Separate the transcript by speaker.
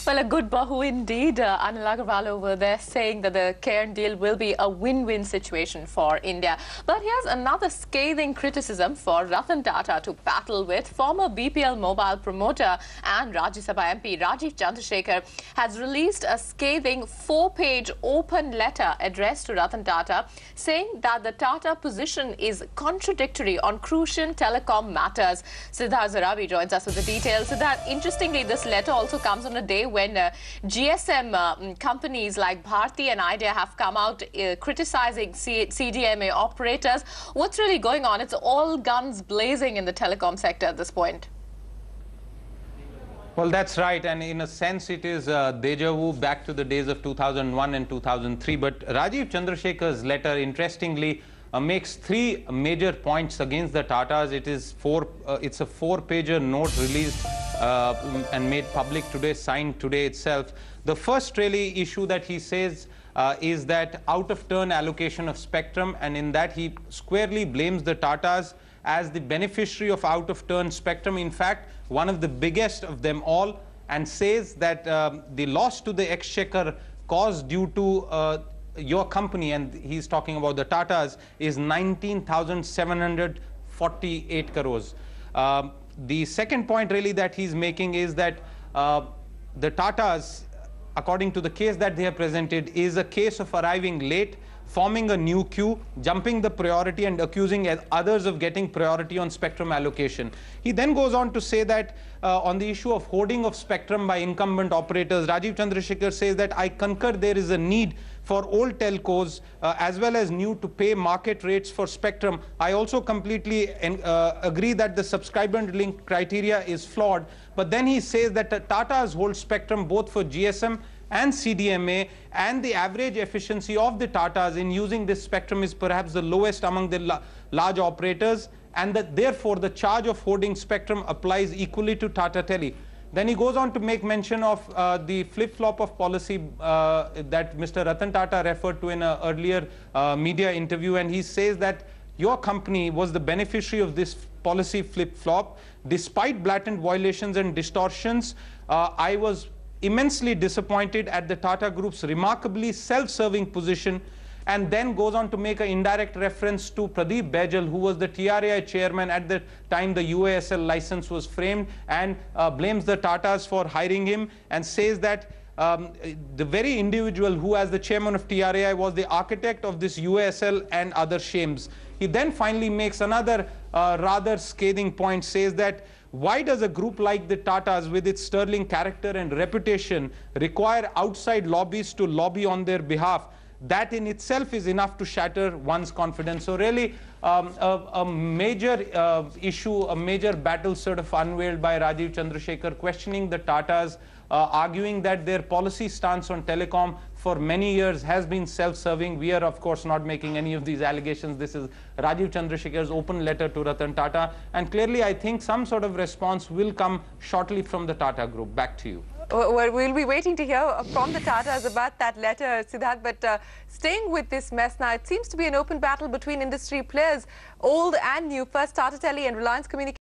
Speaker 1: Well, a good bahu indeed. Anil Agarwal over there saying that the Cairn deal will be a win-win situation for India. But here's another scathing criticism for Ratan Tata to battle with. Former BPL mobile promoter and Rajya Sabha MP Rajiv Chandrasekhar has released a scathing 4-page open letter addressed to Ratan Tata, saying that the Tata position is contradictory on crucial telecom matters. Siddharth Zarabi joins us with the details. Siddharth, interestingly, this letter also comes on a day when GSM companies like Bharti and Idea have come out criticizing CDMA operators. What's really going on? It's all guns blazing in the telecom sector at this point.
Speaker 2: Well, that's right, and in a sense it is deja vu back to the days of 2001 and 2003. But Rajiv Chandrasekhar's letter, interestingly, makes three major points against the Tatas. It's a 4-pager note released and made public today, signed today itself. The first really issue that he says is that out-of-turn allocation of spectrum, and in that he squarely blames the Tatas as the beneficiary of out-of-turn spectrum, in fact, one of the biggest of them all, and says that the loss to the exchequer caused due to your company, and he's talking about the Tatas, is 19,748 crores. The second point really that he's making is that the Tatas, according to the case that they have presented, is a case of arriving late, forming a new queue, jumping the priority and accusing others of getting priority on spectrum allocation. He then goes on to say that on the issue of hoarding of spectrum by incumbent operators, Rajiv Chandrasekhar says that I concur there is a need for old telcos as well as new to pay market rates for spectrum. I also completely agree that the subscriber link criteria is flawed. But then he says that the Tatas hold spectrum both for GSM and CDMA, and the average efficiency of the Tatas in using this spectrum is perhaps the lowest among the large operators, and that therefore the charge of holding spectrum applies equally to Tata Tele. Then he goes on to make mention of the flip-flop of policy that Mr. Ratan Tata referred to in an earlier media interview, and he says that your company was the beneficiary of this policy flip-flop. Despite blatant violations and distortions, I was immensely disappointed at the Tata Group's remarkably self-serving position, and then goes on to make an indirect reference to Pradeep Baijal, who was the TRAI chairman at the time the UASL license was framed, and blames the Tatas for hiring him, and says that the very individual who, as the chairman of TRAI, was the architect of this UASL and other shames. He then finally makes another rather scathing point, says that why does a group like the Tatas, with its sterling character and reputation, require outside lobbies to lobby on their behalf? That in itself is enough to shatter one's confidence. So really a major issue, a major battle sort of unveiled by Rajiv Chandrasekhar, questioning the Tatas, arguing that their policy stance on telecom for many years has been self-serving. We are, of course, not making any of these allegations. This is Rajiv Chandrasekhar's open letter to Ratan Tata. And clearly, I think some sort of response will come shortly from the Tata Group. Back to you.
Speaker 1: Well, we'll be waiting to hear from the Tatas about that letter, Siddharth. But staying with this mess now, it seems to be an open battle between industry players, old and new. First, Tata Tele and Reliance Communications